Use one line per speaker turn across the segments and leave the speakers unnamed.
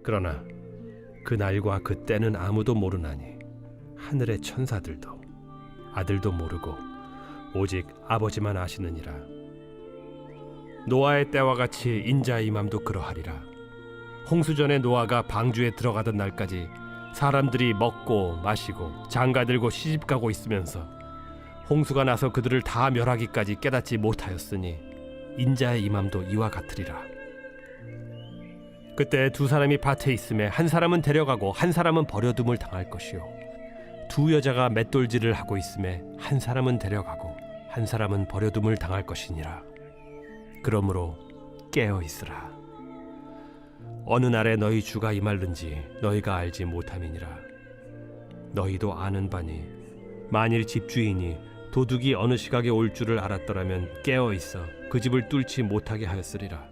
그러나 그 날과 그 때는 아무도 모르나니 하늘의 천사들도 아들도 모르고 오직 아버지만 아시느니라. 노아의 때와 같이 인자의 임함도 그러하리라. 홍수전에 노아가 방주에 들어가던 날까지 사람들이 먹고 마시고 장가들고 시집가고 있으면서 홍수가 나서 그들을 다 멸하기까지 깨닫지 못하였으니 인자의 임함도 이와 같으리라. 그때 두 사람이 밭에 있음에 한 사람은 데려가고 한 사람은 버려둠을 당할 것이요, 두 여자가 맷돌질을 하고 있음에 한 사람은 데려가고 한 사람은 버려둠을 당할 것이니라. 그러므로 깨어 있으라. 어느 날에 너희 주가 임할는지 너희가 알지 못함이니라. 너희도 아는 바니 만일 집주인이 도둑이 어느 시각에 올 줄을 알았더라면 깨어 있어 그 집을 뚫지 못하게 하였으리라.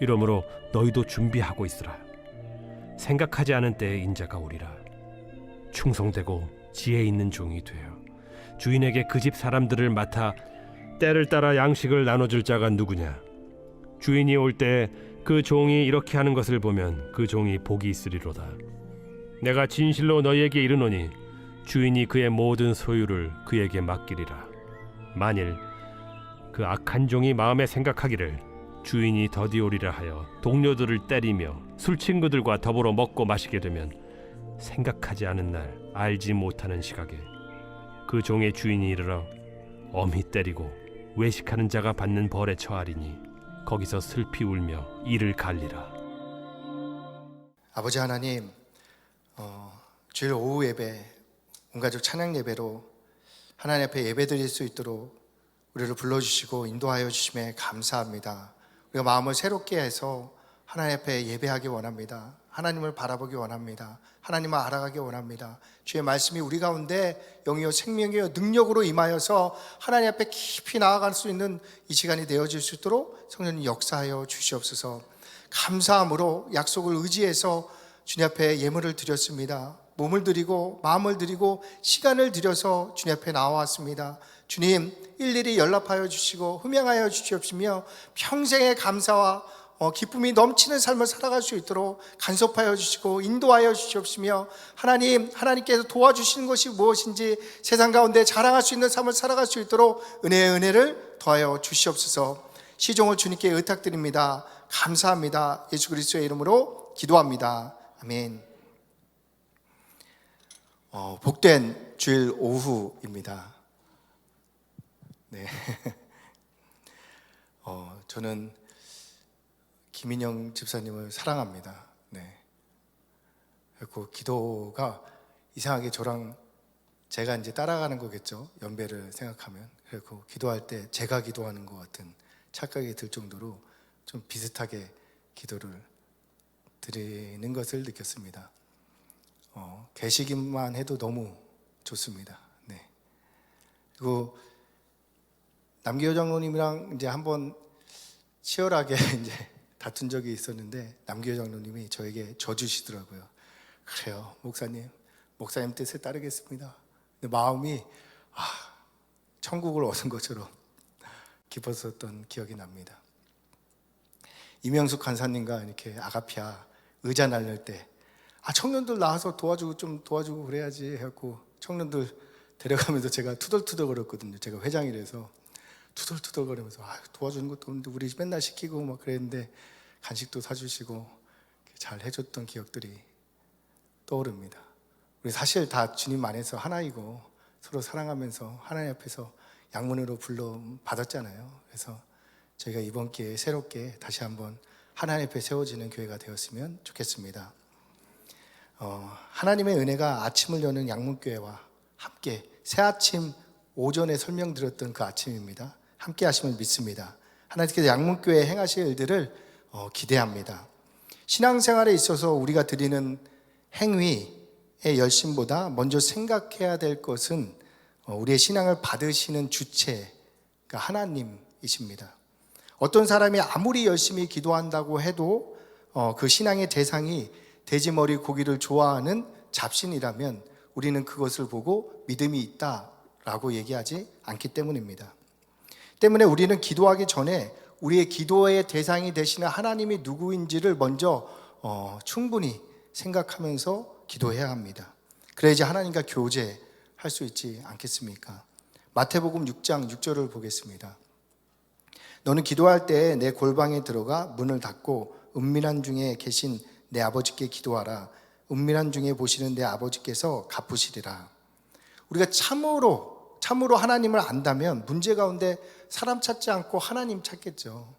이러므로 너희도 준비하고 있으라. 생각하지 않은 때에 인자가 오리라. 충성되고 지혜 있는 종이 되어 주인에게 그 집 사람들을 맡아 때를 따라 양식을 나눠줄 자가 누구냐? 주인이 올 때 그 종이 이렇게 하는 것을 보면 그 종이 복이 있으리로다. 내가 진실로 너희에게 이르노니 주인이 그의 모든 소유를 그에게 맡기리라. 만일 그 악한 종이 마음에 생각하기를 주인이 더디 오리라 하여 동료들을 때리며 술 친구들과 더불어 먹고 마시게 되면 생각하지 않은 날 알지 못하는 시각에 그 종의 주인이 이르러 엄히 때리고 외식하는 자가 받는 벌에 처하리니 거기서 슬피 울며 이를 갈리라.
아버지 하나님, 주일 오후 예배, 온가족 찬양 예배로 하나님 앞에 예배드릴 수 있도록 우리를 불러주시고 인도하여 주심에 감사합니다. 우리가 마음을 새롭게 해서 하나님 앞에 예배하기 원합니다. 하나님을 바라보기 원합니다. 하나님을 알아가기 원합니다. 주의 말씀이 우리 가운데 영이요 생명이요 능력으로 임하여서 하나님 앞에 깊이 나아갈 수 있는 이 시간이 되어질 수 있도록 성령님 역사하여 주시옵소서. 감사함으로 약속을 의지해서 주님 앞에 예물을 드렸습니다. 몸을 드리고 마음을 드리고 시간을 들여서 주님 앞에 나와왔습니다. 주님, 일일이 연락하여 주시고 흠양하여 주시옵시며 평생의 감사와 기쁨이 넘치는 삶을 살아갈 수 있도록 간섭하여 주시고 인도하여 주시옵시며 하나님께서 도와주시는 것이 무엇인지 세상 가운데 자랑할 수 있는 삶을 살아갈 수 있도록 은혜를 더하여 주시옵소서. 시종을 주님께 의탁드립니다. 감사합니다. 예수 그리스도의 이름으로 기도합니다. 아멘. 복된 주일 오후입니다. 네. 저는 김인영 집사님을 사랑합니다. 네. 그리고 기도가 이상하게 저랑 제가 이제 따라가는 거겠죠. 연배를 생각하면. 그리고 기도할 때 제가 기도하는 것 같은 착각이 들 정도로 좀 비슷하게 기도를 드리는 것을 느꼈습니다. 계시기만 해도 너무 좋습니다. 네. 그리고 남기호 장로님이랑 이제 한번 치열하게 이제 다툰 적이 있었는데 남기호 장로님이 저에게 져주시더라고요. 그래요, 목사님 뜻에 따르겠습니다. 근데 마음이 천국을 얻은 것처럼 기뻤었던 기억이 납니다. 이명숙 간사님과 이렇게 아가피아 의자 날릴 때 청년들 나와서 좀 도와주고 그래야지 해갖고 청년들 데려가면서 제가 투덜투덜 거렸거든요. 제가 회장이라서 투덜투덜 거리면서 도와주는 것도 없는데 우리 맨날 시키고 막 그랬는데 간식도 사주시고 잘 해줬던 기억들이 떠오릅니다. 우리 사실 다 주님 안에서 하나이고 서로 사랑하면서 하나님 앞에서 양문으로 불러 받았잖아요. 그래서 저희가 이번 기회에 새롭게 다시 한번 하나님 앞에 세워지는 교회가 되었으면 좋겠습니다. 하나님의 은혜가 아침을 여는 양문교회와 함께 새아침 오전에 설명드렸던 그 아침입니다. 함께 하심을 믿습니다. 하나님께서 양문교회에 행하실 일들을 기대합니다. 신앙생활에 있어서 우리가 드리는 행위의 열심보다 먼저 생각해야 될 것은 우리의 신앙을 받으시는 주체가 하나님이십니다. 어떤 사람이 아무리 열심히 기도한다고 해도 그 신앙의 대상이 돼지머리 고기를 좋아하는 잡신이라면 우리는 그것을 보고 믿음이 있다라고 얘기하지 않기 때문입니다. 때문에 우리는 기도하기 전에 우리의 기도의 대상이 되시는 하나님이 누구인지를 먼저 충분히 생각하면서 기도해야 합니다. 그래야지 하나님과 교제할 수 있지 않겠습니까? 마태복음 6장 6절을 보겠습니다. 너는 기도할 때 내 골방에 들어가 문을 닫고 은밀한 중에 계신 내 아버지께 기도하라. 은밀한 중에 보시는 내 아버지께서 갚으시리라. 우리가 참으로 하나님을 안다면 문제 가운데 사람 찾지 않고 하나님 찾겠죠.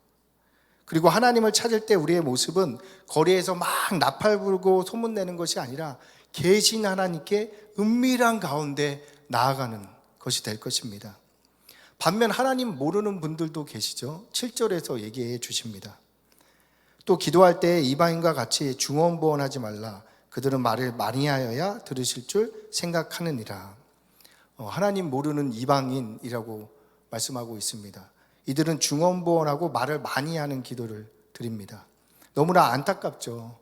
그리고 하나님을 찾을 때 우리의 모습은 거리에서 막 나팔 불고 소문내는 것이 아니라 계신 하나님께 은밀한 가운데 나아가는 것이 될 것입니다. 반면 하나님 모르는 분들도 계시죠. 7절에서 얘기해 주십니다. 또 기도할 때 이방인과 같이 중언부언하지 말라. 그들은 말을 많이 하여야 들으실 줄 생각하느니라. 하나님 모르는 이방인이라고 말씀하고 있습니다. 이들은 중언부언하고 말을 많이 하는 기도를 드립니다. 너무나 안타깝죠.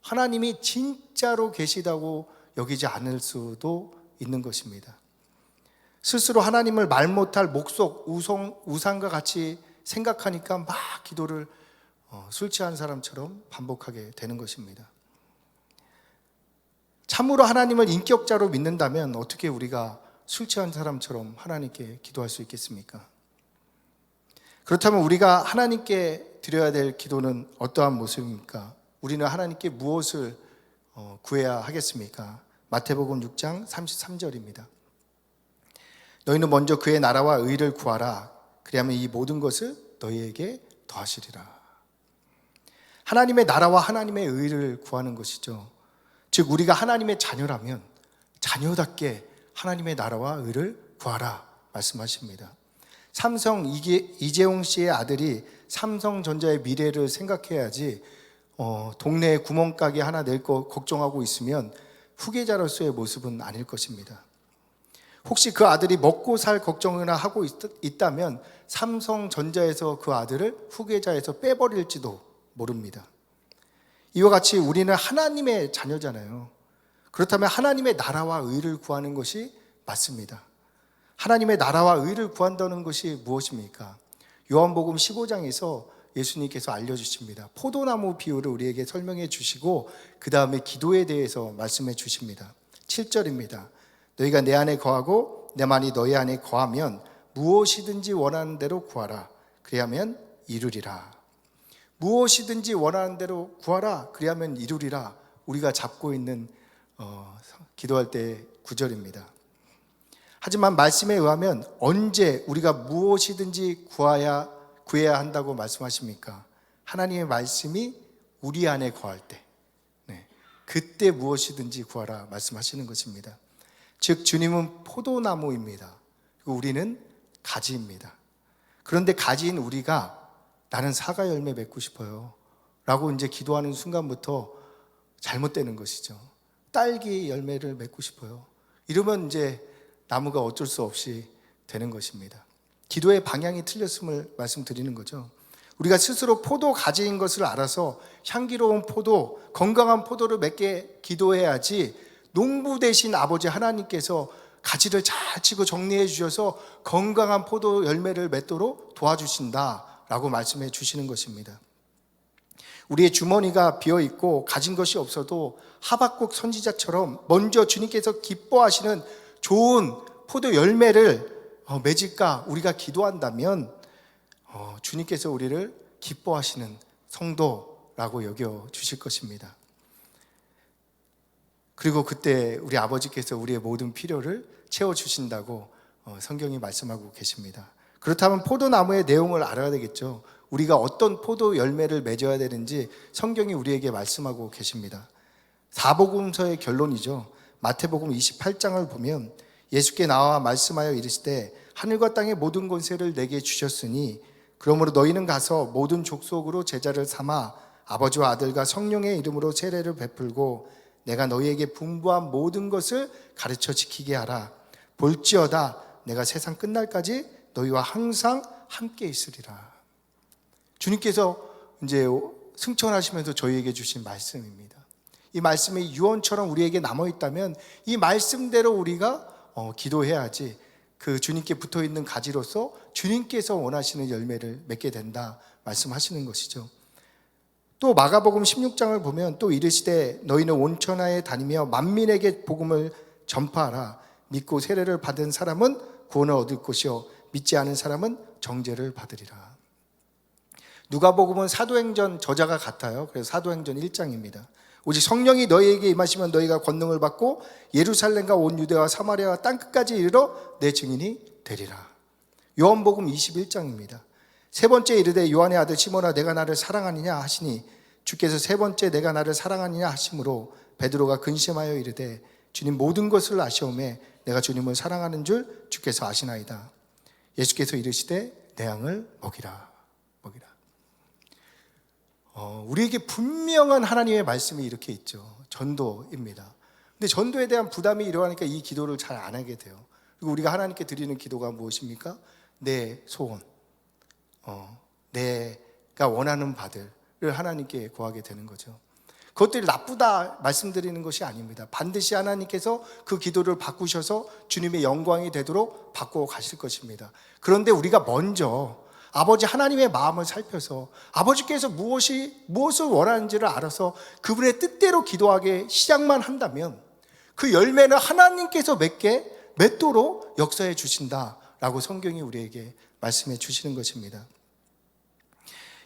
하나님이 진짜로 계시다고 여기지 않을 수도 있는 것입니다. 스스로 하나님을 말 못할 목속, 우상과 같이 생각하니까 막 기도를 술 취한 사람처럼 반복하게 되는 것입니다. 참으로 하나님을 인격자로 믿는다면 어떻게 우리가 술 취한 사람처럼 하나님께 기도할 수 있겠습니까? 그렇다면 우리가 하나님께 드려야 될 기도는 어떠한 모습입니까? 우리는 하나님께 무엇을 구해야 하겠습니까? 마태복음 6장 33절입니다. 너희는 먼저 그의 나라와 의를 구하라. 그리하면 이 모든 것을 너희에게 더하시리라. 하나님의 나라와 하나님의 의를 구하는 것이죠. 즉 우리가 하나님의 자녀라면 자녀답게 하나님의 나라와 의를 구하라 말씀하십니다. 삼성 이재용 씨의 아들이 삼성전자의 미래를 생각해야지 동네에 구멍가게 하나 낼 거 걱정하고 있으면 후계자로서의 모습은 아닐 것입니다. 혹시 그 아들이 먹고 살 걱정이나 하고 있다면 삼성전자에서 그 아들을 후계자에서 빼버릴지도 모릅니다. 이와 같이 우리는 하나님의 자녀잖아요. 그렇다면 하나님의 나라와 의를 구하는 것이 맞습니다. 하나님의 나라와 의를 구한다는 것이 무엇입니까? 요한복음 15장에서 예수님께서 알려주십니다. 포도나무 비유를 우리에게 설명해 주시고 그 다음에 기도에 대해서 말씀해 주십니다. 7절입니다. 너희가 내 안에 거하고 내 말이 너희 안에 거하면 무엇이든지 원하는 대로 구하라. 그리하면 이루리라. 무엇이든지 원하는 대로 구하라. 그리하면 이루리라. 우리가 잡고 있는 기도할 때 구절입니다. 하지만 말씀에 의하면 언제 우리가 무엇이든지 구해야 한다고 말씀하십니까? 하나님의 말씀이 우리 안에 거할 때, 그때 무엇이든지 구하라 말씀하시는 것입니다. 즉 주님은 포도나무입니다. 그리고 우리는 가지입니다. 그런데 가지인 우리가 나는 사과 열매 맺고 싶어요 라고 이제 기도하는 순간부터 잘못되는 것이죠. 딸기 열매를 맺고 싶어요. 이러면 이제 나무가 어쩔 수 없이 되는 것입니다. 기도의 방향이 틀렸음을 말씀드리는 거죠. 우리가 스스로 포도 가지인 것을 알아서 향기로운 포도, 건강한 포도를 맺게 기도해야지 농부 되신 아버지 하나님께서 가지를 잘 치고 정리해 주셔서 건강한 포도 열매를 맺도록 도와주신다라고 말씀해 주시는 것입니다. 우리의 주머니가 비어있고 가진 것이 없어도 하박국 선지자처럼 먼저 주님께서 기뻐하시는 좋은 포도 열매를 맺을까 우리가 기도한다면 주님께서 우리를 기뻐하시는 성도라고 여겨 주실 것입니다. 그리고 그때 우리 아버지께서 우리의 모든 필요를 채워주신다고 성경이 말씀하고 계십니다. 그렇다면 포도나무의 내용을 알아야 되겠죠. 우리가 어떤 포도 열매를 맺어야 되는지 성경이 우리에게 말씀하고 계십니다. 사복음서의 결론이죠. 마태복음 28장을 보면 예수께 나와 말씀하여 이르시되 하늘과 땅의 모든 권세를 내게 주셨으니 그러므로 너희는 가서 모든 족속으로 제자를 삼아 아버지와 아들과 성령의 이름으로 세례를 베풀고 내가 너희에게 분부한 모든 것을 가르쳐 지키게 하라. 볼지어다 내가 세상 끝날까지 너희와 항상 함께 있으리라. 주님께서 이제 승천하시면서 저희에게 주신 말씀입니다. 이 말씀이 유언처럼 우리에게 남아있다면 이 말씀대로 우리가 기도해야지 그 주님께 붙어있는 가지로서 주님께서 원하시는 열매를 맺게 된다 말씀하시는 것이죠. 또 마가복음 16장을 보면 또 이르시되 너희는 온천하에 다니며 만민에게 복음을 전파하라. 믿고 세례를 받은 사람은 구원을 얻을 것이요 믿지 않은 사람은 정죄를 받으리라. 누가복음은 사도행전 저자가 같아요. 그래서 사도행전 1장입니다. 오직 성령이 너희에게 임하시면 너희가 권능을 받고 예루살렘과 온 유대와 사마리아와 땅끝까지 이르러 내 증인이 되리라. 요한복음 21장입니다. 세 번째 이르되 요한의 아들 시몬아 내가 나를 사랑하느냐 하시니 주께서 세 번째 내가 나를 사랑하느냐 하심으로 베드로가 근심하여 이르되 주님 모든 것을 아시오매 내가 주님을 사랑하는 줄 주께서 아시나이다. 예수께서 이르시되 내 양을 먹이라. 우리에게 분명한 하나님의 말씀이 이렇게 있죠. 전도입니다. 근데 전도에 대한 부담이 일어나니까 이 기도를 잘 안 하게 돼요. 그리고 우리가 하나님께 드리는 기도가 무엇입니까? 내 소원, 내가 원하는 바들을 하나님께 구하게 되는 거죠. 그것들이 나쁘다 말씀드리는 것이 아닙니다. 반드시 하나님께서 그 기도를 바꾸셔서 주님의 영광이 되도록 바꾸어 가실 것입니다. 그런데 우리가 먼저 아버지 하나님의 마음을 살펴서 아버지께서 무엇을 원하는지를 알아서 그분의 뜻대로 기도하게 시작만 한다면 그 열매는 하나님께서 맺도록 역사해 주신다라고 성경이 우리에게 말씀해 주시는 것입니다.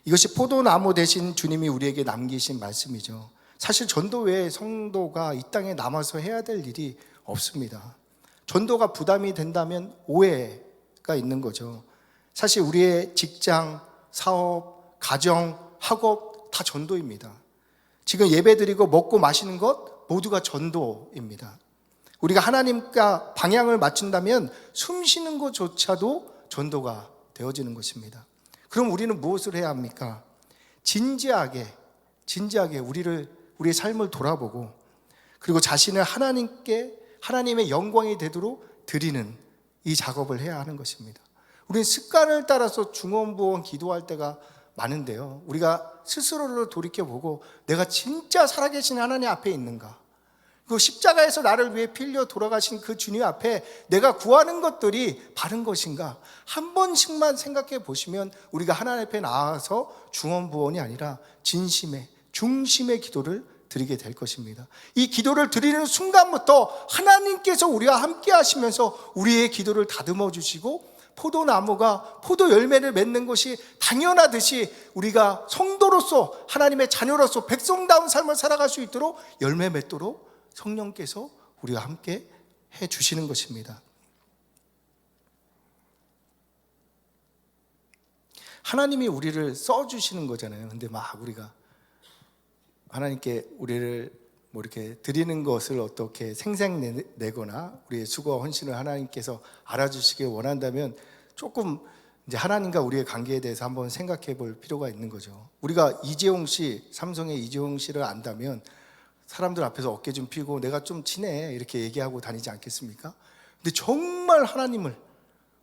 이것이 포도나무 대신 주님이 우리에게 남기신 말씀이죠. 사실 전도 외에 성도가 이 땅에 남아서 해야 될 일이 없습니다. 전도가 부담이 된다면 오해가 있는 거죠. 사실 우리의 직장, 사업, 가정, 학업 다 전도입니다. 지금 예배드리고 먹고 마시는 것 모두가 전도입니다. 우리가 하나님과 방향을 맞춘다면 숨 쉬는 것조차도 전도가 되어지는 것입니다. 그럼 우리는 무엇을 해야 합니까? 진지하게 우리의 삶을 돌아보고 그리고 자신을 하나님의 영광이 되도록 드리는 이 작업을 해야 하는 것입니다. 우리는 습관을 따라서 중언부언 기도할 때가 많은데요. 우리가 스스로를 돌이켜보고 내가 진짜 살아계신 하나님 앞에 있는가? 그 십자가에서 나를 위해 피 흘려 돌아가신 그 주님 앞에 내가 구하는 것들이 바른 것인가? 한 번씩만 생각해 보시면 우리가 하나님 앞에 나와서 중언부언이 아니라 중심의 기도를 드리게 될 것입니다. 이 기도를 드리는 순간부터 하나님께서 우리와 함께 하시면서 우리의 기도를 다듬어 주시고 포도나무가 포도 열매를 맺는 것이 당연하듯이 우리가 성도로서 하나님의 자녀로서 백성다운 삶을 살아갈 수 있도록 열매 맺도록 성령께서 우리와 함께 해 주시는 것입니다. 하나님이 우리를 써주시는 거잖아요. 근데 막 우리가 하나님께 우리를 이렇게 드리는 것을 어떻게 생색내거나 우리의 수고와 헌신을 하나님께서 알아주시길 원한다면 조금 이제 하나님과 우리의 관계에 대해서 한번 생각해 볼 필요가 있는 거죠. 우리가 삼성의 이재용 씨를 안다면 사람들 앞에서 어깨 좀 펴고 내가 좀 친해 이렇게 얘기하고 다니지 않겠습니까? 근데 정말 하나님을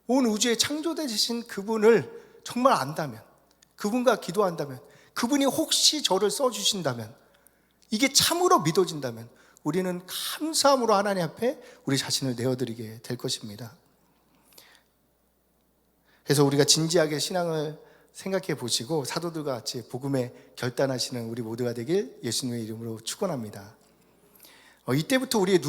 온 우주에 창조되신 그분을 정말 안다면, 그분과 기도한다면, 그분이 혹시 저를 써주신다면, 이게 참으로 믿어진다면 우리는 감사함으로 하나님 앞에 우리 자신을 내어드리게 될 것입니다. 그래서 우리가 진지하게 신앙을 생각해 보시고 사도들과 같이 복음에 결단하시는 우리 모두가 되길 예수님의 이름으로 축원합니다. 이때부터 우리의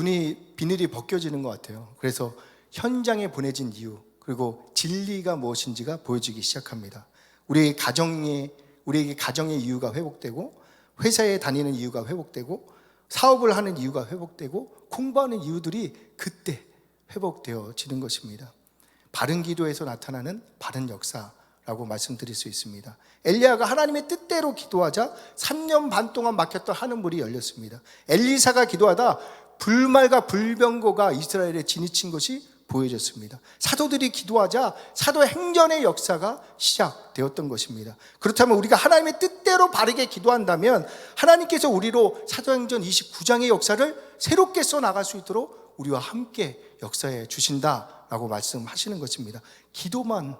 비늘이 벗겨지는 것 같아요. 그래서 현장에 보내진 이유 그리고 진리가 무엇인지가 보여지기 시작합니다. 우리에게 가정의 이유가 회복되고 회사에 다니는 이유가 회복되고 사업을 하는 이유가 회복되고 공부하는 이유들이 그때 회복되어지는 것입니다. 바른 기도에서 나타나는 바른 역사라고 말씀드릴 수 있습니다. 엘리야가 하나님의 뜻대로 기도하자 3년 반 동안 막혔던 하늘문이 열렸습니다. 엘리사가 기도하다 불말과 불병거가 이스라엘에 지니친 것이 보여졌습니다. 사도들이 기도하자 사도행전의 역사가 시작되었던 것입니다. 그렇다면 우리가 하나님의 뜻대로 바르게 기도한다면 하나님께서 우리로 사도행전 29장의 역사를 새롭게 써나갈 수 있도록 우리와 함께 역사해 주신다라고 말씀하시는 것입니다. 기도만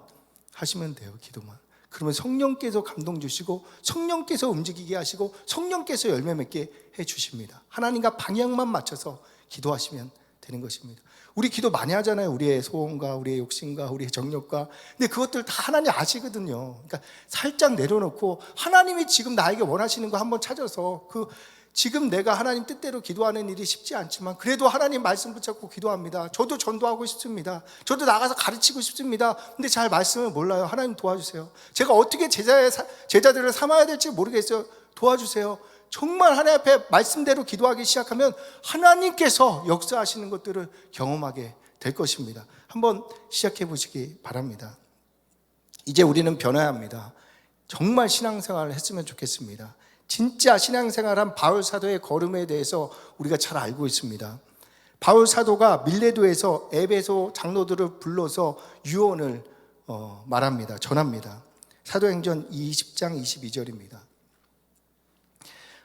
하시면 돼요. 기도만. 그러면 성령께서 감동 주시고 성령께서 움직이게 하시고 성령께서 열매 맺게 해 주십니다. 하나님과 방향만 맞춰서 기도하시면 되는 것입니다. 우리 기도 많이 하잖아요. 우리의 소원과 우리의 욕심과 우리의 정욕과. 근데 그것들 다 하나님 아시거든요. 그러니까 살짝 내려놓고 하나님이 지금 나에게 원하시는 거 한번 찾아서 지금 내가 하나님 뜻대로 기도하는 일이 쉽지 않지만 그래도 하나님 말씀 붙잡고 기도합니다. 저도 전도하고 싶습니다. 저도 나가서 가르치고 싶습니다. 근데 잘 말씀을 몰라요. 하나님 도와주세요. 제가 어떻게 제자들을 삼아야 될지 모르겠어요. 도와주세요. 정말 하나님 앞에 말씀대로 기도하기 시작하면 하나님께서 역사하시는 것들을 경험하게 될 것입니다. 한번 시작해 보시기 바랍니다. 이제 우리는 변화해야 합니다. 정말 신앙생활을 했으면 좋겠습니다. 진짜 신앙생활한 바울 사도의 걸음에 대해서 우리가 잘 알고 있습니다. 바울 사도가 밀레도에서 에베소 장로들을 불러서 유언을 말합니다. 전합니다. 사도행전 20장 22절입니다.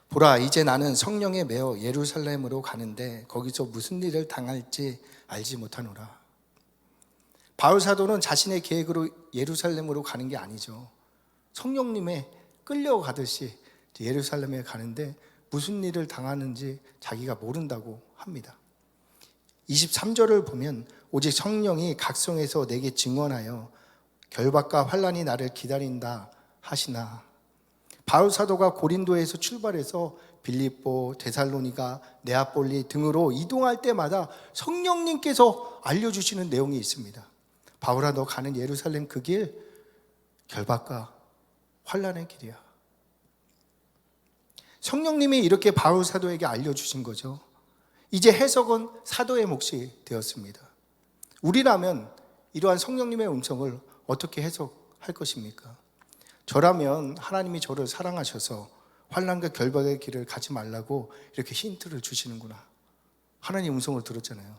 보라, 이제 나는 성령에 매어 예루살렘으로 가는데 거기서 무슨 일을 당할지 알지 못하노라. 바울 사도는 자신의 계획으로 예루살렘으로 가는 게 아니죠. 성령님의 끌려가듯이 예루살렘에 가는데 무슨 일을 당하는지 자기가 모른다고 합니다. 23절을 보면 오직 성령이 각성해서 내게 증언하여 결박과 환난이 나를 기다린다 하시나. 바울 사도가 고린도에서 출발해서 빌립보, 데살로니가, 네아폴리 등으로 이동할 때마다 성령님께서 알려주시는 내용이 있습니다. 바울아, 너 가는 예루살렘 그 길 결박과 환난의 길이야. 성령님이 이렇게 바울 사도에게 알려주신 거죠. 이제 해석은 사도의 몫이 되었습니다. 우리라면 이러한 성령님의 음성을 어떻게 해석할 것입니까? 저라면 하나님이 저를 사랑하셔서 환난과 결박의 길을 가지 말라고 이렇게 힌트를 주시는구나. 하나님 음성을 들었잖아요.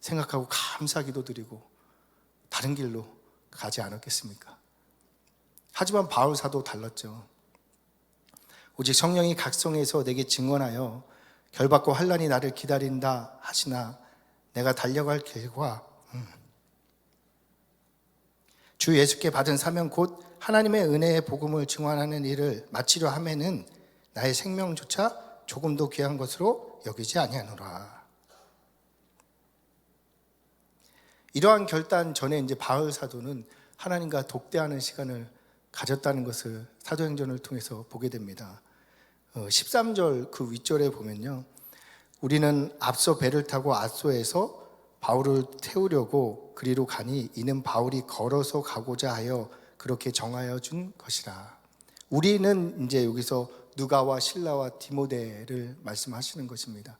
생각하고 감사 기도드리고 다른 길로 가지 않았겠습니까? 하지만 바울 사도 달랐죠. 오직 성령이 각성해서 내게 증언하여 결박과 환난이 나를 기다린다 하시나 내가 달려갈 길과 주 예수께 받은 사명 곧 하나님의 은혜의 복음을 증언하는 일을 마치려 하면은 나의 생명조차 조금도 귀한 것으로 여기지 아니하노라. 이러한 결단 전에 이제 바울 사도는 하나님과 독대하는 시간을 가졌다는 것을 사도행전을 통해서 보게 됩니다. 13절 그 윗절에 보면요, 우리는 앞서 배를 타고 앗소에서 바울을 태우려고 그리로 가니 이는 바울이 걸어서 가고자 하여 그렇게 정하여 준 것이라. 우리는 이제 여기서 누가와 실라와 디모데를 말씀하시는 것입니다.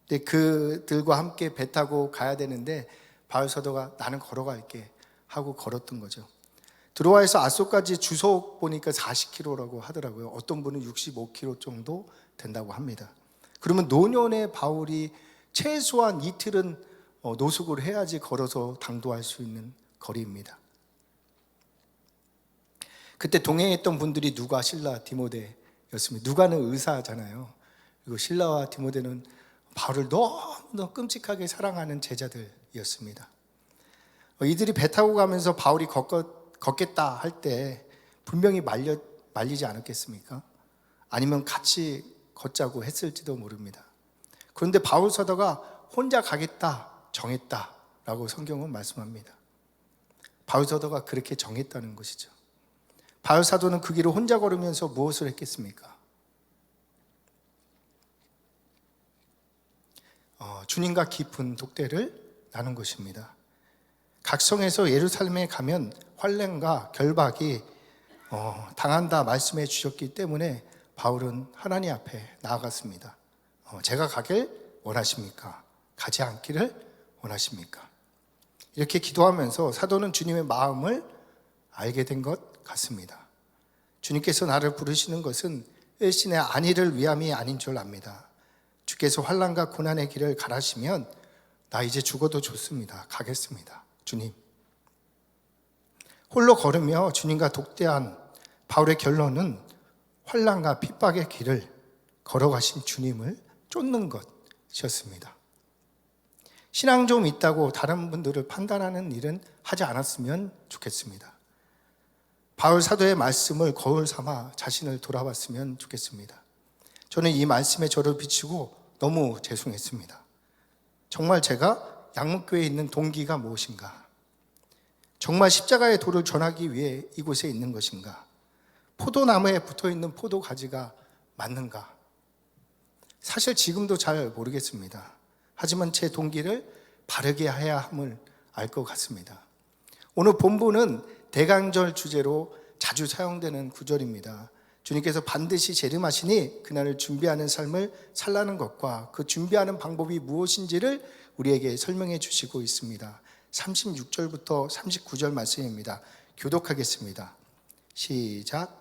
근데 그들과 함께 배 타고 가야 되는데 바울 사도가 나는 걸어갈게 하고 걸었던 거죠. 드로아에서 앗소까지 주소 보니까 40km라고 하더라고요. 어떤 분은 65km 정도 된다고 합니다. 그러면 노년의 바울이 최소한 이틀은 노숙을 해야지 걸어서 당도할 수 있는 거리입니다. 그때 동행했던 분들이 누가, 실라, 디모데였습니다. 누가는 의사잖아요. 그리고 실라와 디모데는 바울을 너무 끔찍하게 사랑하는 제자들이었습니다. 이들이 배 타고 가면서 바울이 걷겠다 할 때 분명히 말리지 않았겠습니까? 아니면 같이 걷자고 했을지도 모릅니다. 그런데 바울 사도가 혼자 가겠다 정했다라고 성경은 말씀합니다. 바울 사도가 그렇게 정했다는 것이죠. 바울 사도는 그 길을 혼자 걸으면서 무엇을 했겠습니까? 주님과 깊은 독대를 나눈 것입니다. 각성에서 예루살렘에 가면 환난과 결박이 당한다 말씀해 주셨기 때문에 바울은 하나님 앞에 나아갔습니다. 제가 가길 원하십니까? 가지 않기를 원하십니까? 이렇게 기도하면서 사도는 주님의 마음을 알게 된 것 같습니다. 주님께서 나를 부르시는 것은 일신의 안위를 위함이 아닌 줄 압니다. 주께서 환난과 고난의 길을 가라시면 나 이제 죽어도 좋습니다. 가겠습니다. 주님. 홀로 걸으며 주님과 독대한 바울의 결론은 환난과 핍박의 길을 걸어가신 주님을 쫓는 것이었습니다. 신앙 좀 있다고 다른 분들을 판단하는 일은 하지 않았으면 좋겠습니다. 바울 사도의 말씀을 거울 삼아 자신을 돌아봤으면 좋겠습니다. 저는 이 말씀에 저를 비추고 너무 죄송했습니다. 정말 제가 양목교회에 있는 동기가 무엇인가? 정말 십자가의 도를 전하기 위해 이곳에 있는 것인가? 포도나무에 붙어있는 포도 가지가 맞는가? 사실 지금도 잘 모르겠습니다. 하지만 제 동기를 바르게 해야 함을 알 것 같습니다. 오늘 본문은 대강절 주제로 자주 사용되는 구절입니다. 주님께서 반드시 재림하시니 그날을 준비하는 삶을 살라는 것과 그 준비하는 방법이 무엇인지를 우리에게 설명해 주시고 있습니다. 36절부터 39절 말씀입니다. 교독하겠습니다. 시작.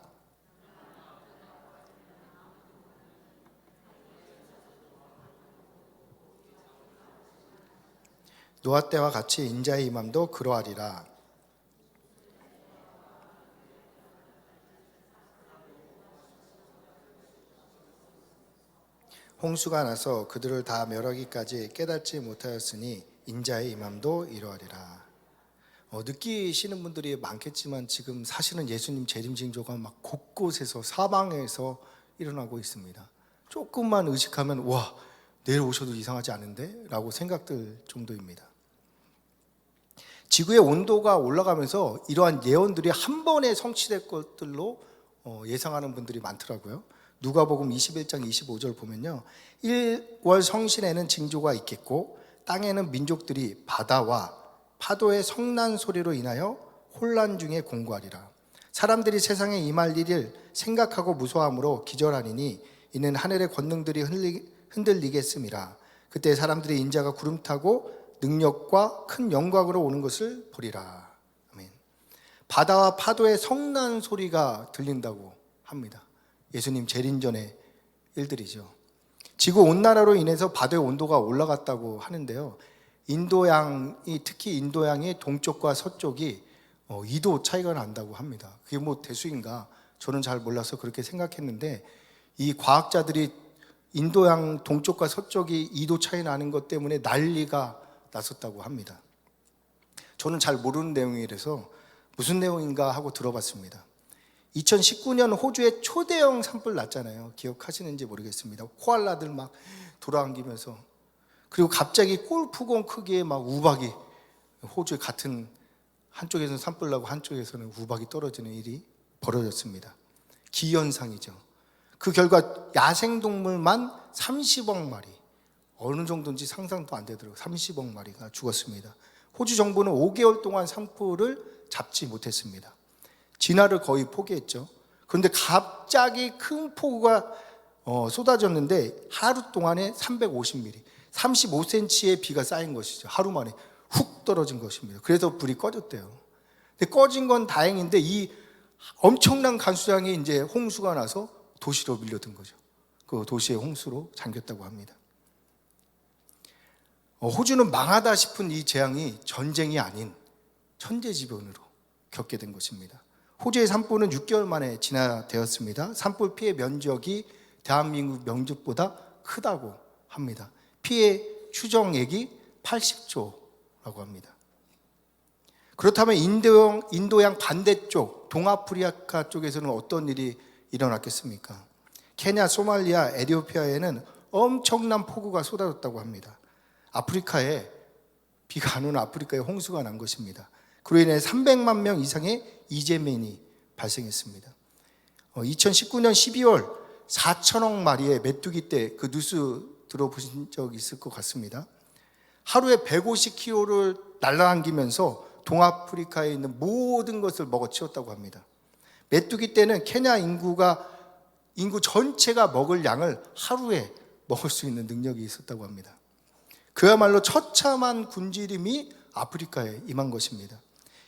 노아 때와 같이 인자의 임함도 그러하리라. 홍수가 나서 그들을 다 멸하기까지 깨닫지 못하였으니 인자의 임함도 이러하리라. 느끼시는 분들이 많겠지만 지금 사실은 예수님 재림 징조가 막 곳곳에서 사방에서 일어나고 있습니다. 조금만 의식하면 와, 내일 오셔도 이상하지 않은데? 라고 생각들 정도입니다. 지구의 온도가 올라가면서 이러한 예언들이 한 번에 성취될 것들로 예상하는 분들이 많더라고요. 누가복음 21장 25절 보면요, 1월 성신에는 징조가 있겠고 땅에는 민족들이 바다와 파도의 성난 소리로 인하여 혼란 중에 공고하리라. 사람들이 세상에 임할 일을 생각하고 무서워함으로 기절하리니 이는 하늘의 권능들이 흔들리겠음이라. 그때 사람들이 인자가 구름 타고 능력과 큰 영광으로 오는 것을 보리라. 아멘. 바다와 파도의 성난 소리가 들린다고 합니다. 예수님 재림 전의 일들이죠. 지구 온난화로 인해서 바다의 온도가 올라갔다고 하는데요, 특히 인도양의 동쪽과 서쪽이 2도 차이가 난다고 합니다. 그게 뭐 대수인가? 저는 잘 몰라서 그렇게 생각했는데, 이 과학자들이 인도양 동쪽과 서쪽이 2도 차이 나는 것 때문에 난리가 났었다고 합니다. 저는 잘 모르는 내용이라서 무슨 내용인가 하고 들어봤습니다. 2019년 호주에 초대형 산불 났잖아요. 기억하시는지 모르겠습니다. 코알라들 막 돌아다니면서, 그리고 갑자기 골프공 크기의 막 우박이, 호주의 같은 한쪽에서는 산불 나고 한쪽에서는 우박이 떨어지는 일이 벌어졌습니다. 기현상이죠. 그 결과 야생동물만 30억 마리, 어느 정도인지 상상도 안 되도록 30억 마리가 죽었습니다. 호주 정부는 5개월 동안 산불을 잡지 못했습니다. 진화를 거의 포기했죠. 그런데 갑자기 큰 폭우가 쏟아졌는데 하루 동안에 350mm, 35cm의 비가 쌓인 것이죠. 하루 만에 훅 떨어진 것입니다. 그래서 불이 꺼졌대요. 근데 꺼진 건 다행인데 이 엄청난 간수량이 이제 홍수가 나서 도시로 밀려든 거죠. 그 도시의 홍수로 잠겼다고 합니다. 호주는 망하다 싶은 이 재앙이 전쟁이 아닌 천재지변으로 겪게 된 것입니다. 호주의 산불은 6개월 만에 진화되었습니다. 산불 피해 면적이 대한민국 면적보다 크다고 합니다. 피해 추정액이 80조라고 합니다. 그렇다면 인도양 반대쪽 동아프리카 쪽에서는 어떤 일이 일어났겠습니까? 케냐, 소말리아, 에티오피아에는 엄청난 폭우가 쏟아졌다고 합니다. 아프리카에, 비가 안 오는 아프리카에 홍수가 난 것입니다. 그로 인해 300만 명 이상의 이재민이 발생했습니다. 2019년 12월 4천억 마리의 메뚜기 떼, 그 뉴스 들어보신 적 있을 것 같습니다. 하루에 150kg를 날아다니면서 동아프리카에 있는 모든 것을 먹어치웠다고 합니다. 메뚜기 떼는 케냐 인구 전체가 먹을 양을 하루에 먹을 수 있는 능력이 있었다고 합니다. 그야말로 처참한 굶주림이 아프리카에 임한 것입니다.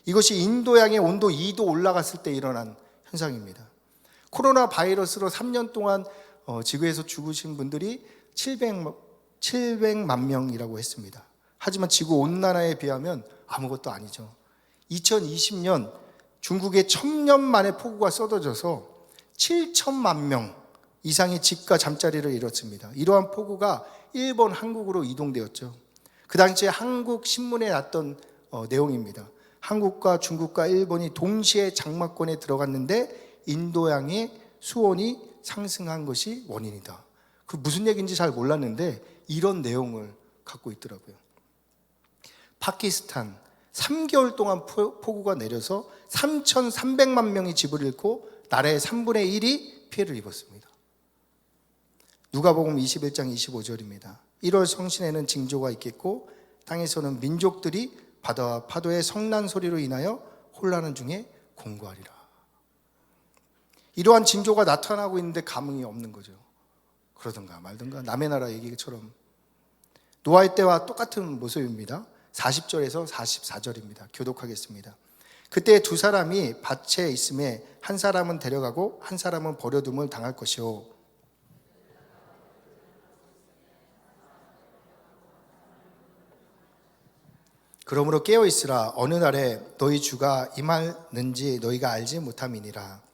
이것이 인도양의 온도 2도 올라갔을 때 일어난 현상입니다. 코로나 바이러스로 3년 동안 지구에서 죽으신 분들이 700만 명이라고 했습니다. 하지만 지구 온난화에 비하면 아무것도 아니죠. 2020년 중국에 1000년 만에 폭우가 쏟아져서 7천만 명 이상의 집과 잠자리를 잃었습니다. 이러한 폭우가 일본, 한국으로 이동되었죠. 그 당시에 한국 신문에 났던 내용입니다. 한국과 중국과 일본이 동시에 장마권에 들어갔는데 인도양의 수온이 상승한 것이 원인이다. 그 무슨 얘기인지 잘 몰랐는데 이런 내용을 갖고 있더라고요. 파키스탄 3개월 동안 폭우가 내려서 3,300만 명이 집을 잃고 나라의 3분의 1이 피해를 입었습니다. 누가복음 21장 25절입니다. 1월 성신에는 징조가 있겠고 땅에서는 민족들이 바다와 파도의 성난 소리로 인하여 혼란한 중에 공고하리라. 이러한 징조가 나타나고 있는데 감흥이 없는 거죠. 그러든가 말든가 남의 나라 얘기처럼. 노아의 때와 똑같은 모습입니다. 40절에서 44절입니다. 교독하겠습니다. 그때 두 사람이 밭에 있음에 한 사람은 데려가고 한 사람은 버려둠을 당할 것이요. 그러므로 깨어있으라. 어느 날에 너희 주가 임하는지 너희가 알지 못함이니라.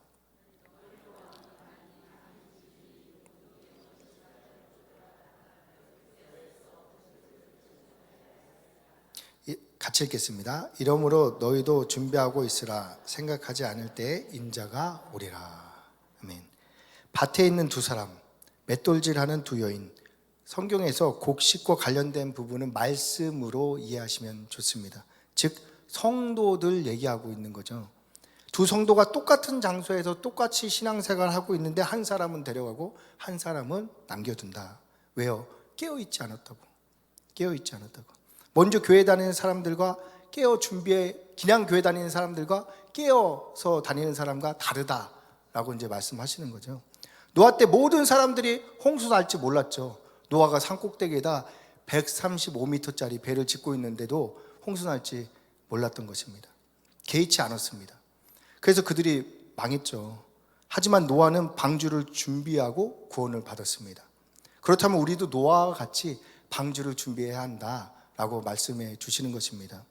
같이 읽겠습니다. 이러므로 너희도 준비하고 있으라. 생각하지 않을 때에 인자가 오리라. 아멘. 밭에 있는 두 사람, 맷돌질하는 두 여인. 성경에서 곡식과 관련된 부분은 말씀으로 이해하시면 좋습니다. 즉 성도들 얘기하고 있는 거죠. 두 성도가 똑같은 장소에서 똑같이 신앙생활을 하고 있는데 한 사람은 데려가고 한 사람은 남겨둔다. 왜요? 깨어있지 않았다고. 깨어있지 않았다고. 먼저 교회 다니는 사람들과 그냥 교회 다니는 사람들과 깨어서 다니는 사람과 다르다라고 이제 말씀하시는 거죠. 노아 때 모든 사람들이 홍수 날지 몰랐죠. 노아가 산꼭대기에다 135m짜리 배를 짓고 있는데도 홍수 날지 몰랐던 것입니다. 개의치 않았습니다. 그래서 그들이 망했죠. 하지만 노아는 방주를 준비하고 구원을 받았습니다. 그렇다면 우리도 노아와 같이 방주를 준비해야 한다라고 말씀해 주시는 것입니다.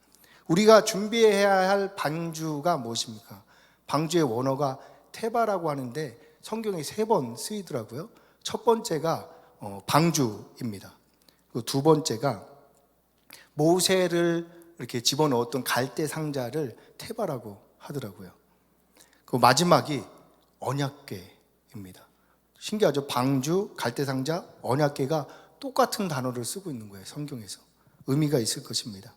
우리가 준비해야 할 방주가 무엇입니까? 방주의 원어가 테바라고 하는데 성경에 3번 쓰이더라고요. 첫 번째가 방주입니다. 두 번째가 모세를 이렇게 집어넣었던 갈대 상자를 테바라고 하더라고요. 그 마지막이 언약궤입니다. 신기하죠? 방주, 갈대 상자, 언약궤가 똑같은 단어를 쓰고 있는 거예요. 성경에서. 의미가 있을 것입니다.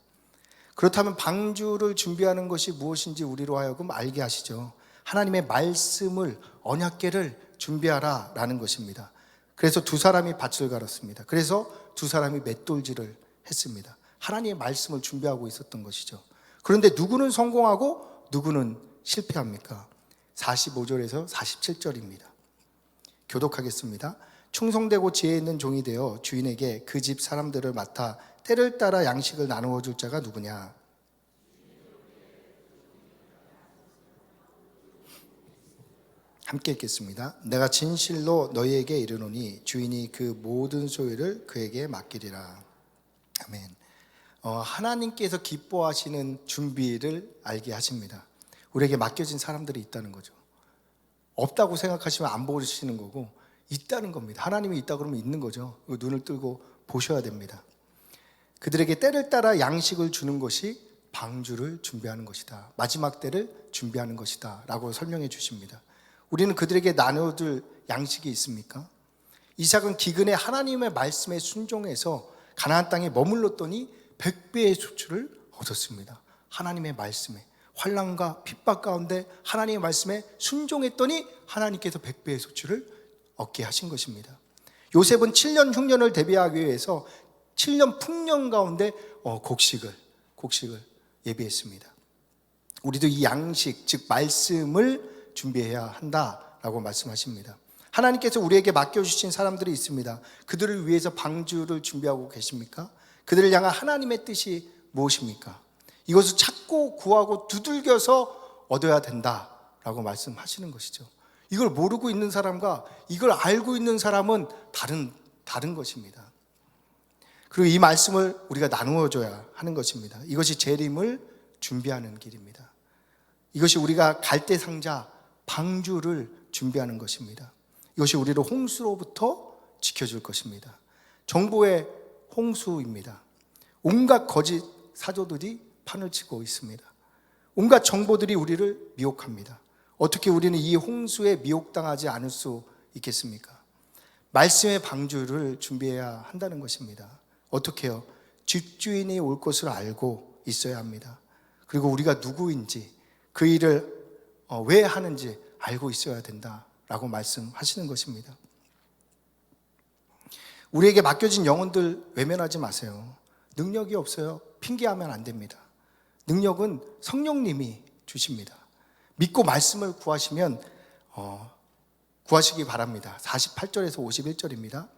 그렇다면 방주를 준비하는 것이 무엇인지 우리로 하여금 알게 하시죠. 하나님의 말씀을, 언약궤를 준비하라 라는 것입니다. 그래서 두 사람이 밭을 갈았습니다. 그래서 두 사람이 맷돌질을 했습니다. 하나님의 말씀을 준비하고 있었던 것이죠. 그런데 누구는 성공하고 누구는 실패합니까? 45절에서 47절입니다. 교독하겠습니다. 충성되고 지혜 있는 종이 되어 주인에게 그 집 사람들을 맡아 때를 따라 양식을 나누어 줄 자가 누구냐? 함께 읽겠습니다. 내가 진실로 너희에게 이르노니 주인이 그 모든 소유를 그에게 맡기리라. 아멘. 하나님께서 기뻐하시는 준비를 알게 하십니다. 우리에게 맡겨진 사람들이 있다는 거죠. 없다고 생각하시면 안 보시는 거고 있다는 겁니다. 하나님이 있다 그러면 있는 거죠. 눈을 뜨고 보셔야 됩니다. 그들에게 때를 따라 양식을 주는 것이 방주를 준비하는 것이다. 마지막 때를 준비하는 것이다 라고 설명해 주십니다. 우리는 그들에게 나눠줄 양식이 있습니까? 이삭은 기근에 하나님의 말씀에 순종해서 가나안 땅에 머물렀더니 100배의 수출을 얻었습니다. 하나님의 말씀에, 환난과 핍박 가운데 하나님의 말씀에 순종했더니 하나님께서 100배의 수출을 얻게 하신 것입니다. 요셉은 7년 흉년을 대비하기 위해서 7년 풍년 가운데 곡식을 예비했습니다. 우리도 이 양식, 즉 말씀을 준비해야 한다라고 말씀하십니다. 하나님께서 우리에게 맡겨주신 사람들이 있습니다. 그들을 위해서 방주를 준비하고 계십니까? 그들을 향한 하나님의 뜻이 무엇입니까? 이것을 찾고 구하고 두들겨서 얻어야 된다라고 말씀하시는 것이죠. 이걸 모르고 있는 사람과 이걸 알고 있는 사람은 다른 것입니다. 그리고 이 말씀을 우리가 나누어줘야 하는 것입니다. 이것이 재림을 준비하는 길입니다. 이것이 우리가 갈대 상자, 방주를 준비하는 것입니다. 이것이 우리를 홍수로부터 지켜줄 것입니다. 정보의 홍수입니다. 온갖 거짓 사조들이 판을 치고 있습니다. 온갖 정보들이 우리를 미혹합니다. 어떻게 우리는 이 홍수에 미혹당하지 않을 수 있겠습니까? 말씀의 방주를 준비해야 한다는 것입니다. 어떻게 해요? 집주인이 올 것을 알고 있어야 합니다. 그리고 우리가 누구인지, 그 일을 왜 하는지 알고 있어야 된다라고 말씀하시는 것입니다. 우리에게 맡겨진 영혼들 외면하지 마세요. 능력이 없어요. 핑계하면 안 됩니다. 능력은 성령님이 주십니다. 믿고 말씀을 구하시면 구하시기 바랍니다. 48절에서 51절입니다.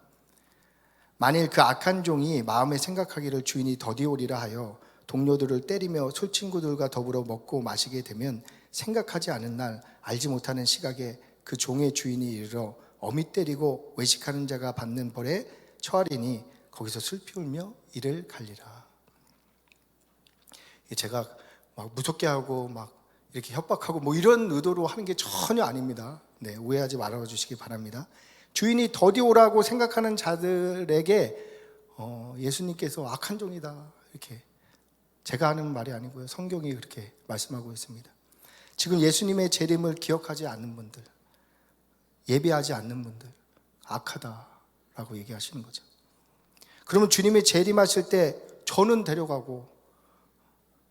만일 그 악한 종이 마음에 생각하기를 주인이 더디오리라 하여 동료들을 때리며 술친구들과 더불어 먹고 마시게 되면 생각하지 않은 날 알지 못하는 시각에 그 종의 주인이 이르러 어미 때리고 외식하는 자가 받는 벌에 처하리니 거기서 슬피 울며 이를 갈리라. 제가 막 무섭게 하고 막 이렇게 협박하고 뭐 이런 의도로 하는 게 전혀 아닙니다. 네, 오해하지 말아 주시기 바랍니다. 주인이 더디 오라고 생각하는 자들에게 예수님께서 악한 종이다 이렇게 제가 하는 말이 아니고요. 성경이 그렇게 말씀하고 있습니다. 지금 예수님의 재림을 기억하지 않는 분들, 예배하지 않는 분들 악하다라고 얘기하시는 거죠. 그러면 주님의 재림하실 때 저는 데려가고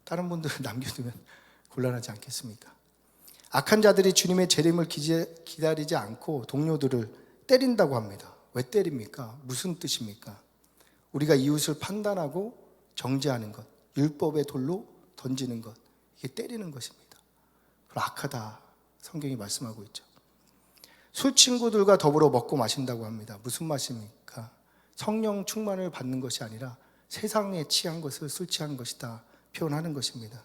다른 분들을 남겨두면 곤란하지 않겠습니까? 악한 자들이 주님의 재림을 기다리지 않고 동료들을 때린다고 합니다. 왜 때립니까? 무슨 뜻입니까? 우리가 이웃을 판단하고 정죄하는 것, 율법의 돌로 던지는 것, 이게 때리는 것입니다. 그럼 악하다 성경이 말씀하고 있죠. 술 친구들과 더불어 먹고 마신다고 합니다. 무슨 맛입니까? 성령 충만을 받는 것이 아니라 세상에 취한 것을 술 취한 것이다 표현하는 것입니다.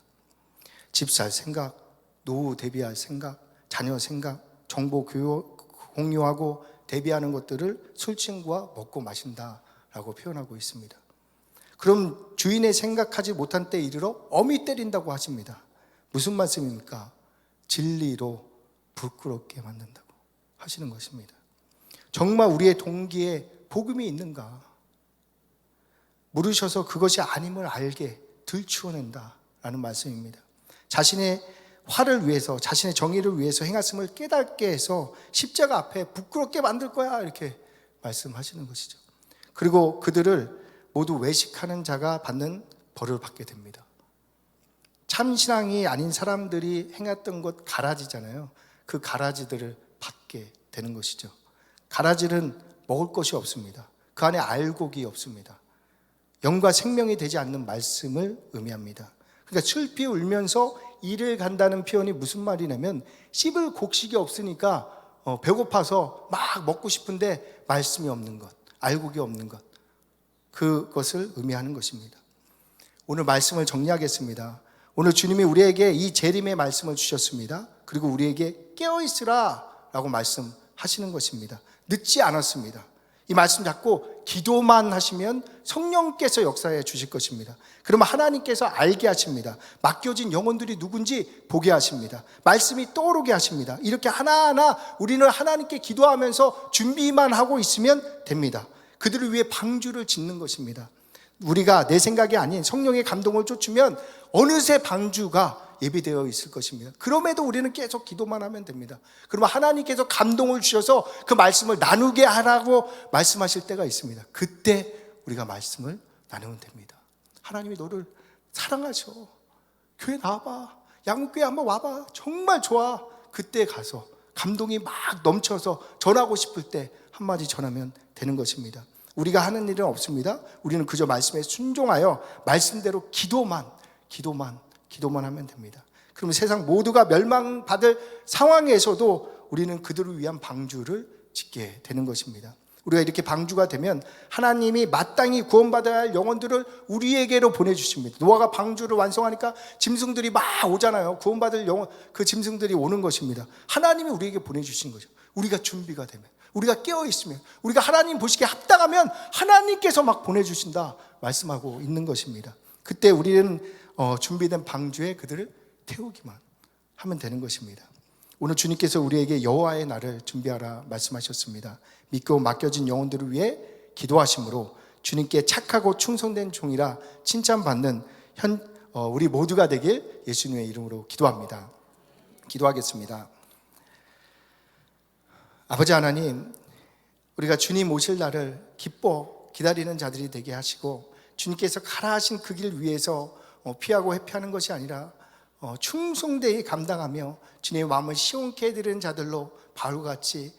집 살 생각, 노후 대비할 생각, 자녀 생각, 정보 공유하고 대비하는 것들을 술 친구와 먹고 마신다라고 표현하고 있습니다. 그럼 주인의 생각하지 못한 때에 이르러 어미 때린다고 하십니다. 무슨 말씀입니까? 진리로 부끄럽게 만든다고 하시는 것입니다. 정말 우리의 동기에 복음이 있는가? 물으셔서 그것이 아님을 알게 들추어낸다라는 말씀입니다. 자신의 화를 위해서, 자신의 정의를 위해서 행했음을 깨닫게 해서 십자가 앞에 부끄럽게 만들 거야 이렇게 말씀하시는 것이죠. 그리고 그들을 모두 외식하는 자가 받는 벌을 받게 됩니다. 참신앙이 아닌 사람들이 행했던 것 가라지잖아요. 그 가라지들을 받게 되는 것이죠. 가라지는 먹을 것이 없습니다. 그 안에 알곡이 없습니다. 영과 생명이 되지 않는 말씀을 의미합니다. 그러니까 슬피 울면서 이를 간다는 표현이 무슨 말이냐면 씹을 곡식이 없으니까 배고파서 막 먹고 싶은데 말씀이 없는 것, 알곡이 없는 것, 그것을 의미하는 것입니다. 오늘 말씀을 정리하겠습니다. 오늘 주님이 우리에게 이 재림의 말씀을 주셨습니다. 그리고 우리에게 깨어있으라 라고 말씀하시는 것입니다. 늦지 않았습니다. 이 말씀 잡고 기도만 하시면 성령께서 역사해 주실 것입니다. 그러면 하나님께서 알게 하십니다. 맡겨진 영혼들이 누군지 보게 하십니다. 말씀이 떠오르게 하십니다. 이렇게 하나하나 우리는 하나님께 기도하면서 준비만 하고 있으면 됩니다. 그들을 위해 방주를 짓는 것입니다. 우리가 내 생각이 아닌 성령의 감동을 쫓으면 어느새 방주가 예비되어 있을 것입니다. 그럼에도 우리는 계속 기도만 하면 됩니다. 그러면 하나님께서 감동을 주셔서 그 말씀을 나누게 하라고 말씀하실 때가 있습니다. 그때 우리가 말씀을 나누면 됩니다. 하나님이 너를 사랑하셔. 교회 나와봐. 양육교회 한번 와봐. 정말 좋아. 그때 가서 감동이 막 넘쳐서 전하고 싶을 때 한마디 전하면 되는 것입니다. 우리가 하는 일은 없습니다. 우리는 그저 말씀에 순종하여 말씀대로 기도만 하면 됩니다. 그러면 세상 모두가 멸망받을 상황에서도 우리는 그들을 위한 방주를 짓게 되는 것입니다. 우리가 이렇게 방주가 되면 하나님이 마땅히 구원받아야 할 영혼들을 우리에게로 보내주십니다. 노아가 방주를 완성하니까 짐승들이 막 오잖아요. 구원받을 영혼, 그 짐승들이 오는 것입니다. 하나님이 우리에게 보내주신 거죠. 우리가 준비가 되면, 우리가 깨어있으면, 우리가 하나님 보시기에 합당하면 하나님께서 막 보내주신다 말씀하고 있는 것입니다. 그때 우리는 준비된 방주에 그들을 태우기만 하면 되는 것입니다. 오늘 주님께서 우리에게 여호와의 날을 준비하라 말씀하셨습니다. 믿고 맡겨진 영혼들을 위해 기도하심으로 주님께 착하고 충성된 종이라 칭찬받는 우리 모두가 되길 예수님의 이름으로 기도합니다. 기도하겠습니다. 아버지 하나님, 우리가 주님 오실 날을 기뻐 기다리는 자들이 되게 하시고 주님께서 가라 하신 그 길 위에서 피하고 회피하는 것이 아니라 충성되이 감당하며 주님의 마음을 시원케 해드리는 자들로 바울같이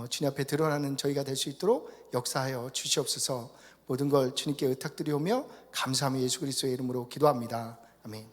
주님 앞에 드러나는 저희가 될 수 있도록 역사하여 주시옵소서. 모든 걸 주님께 의탁드리오며 감사하며 예수 그리스도의 이름으로 기도합니다. 아멘.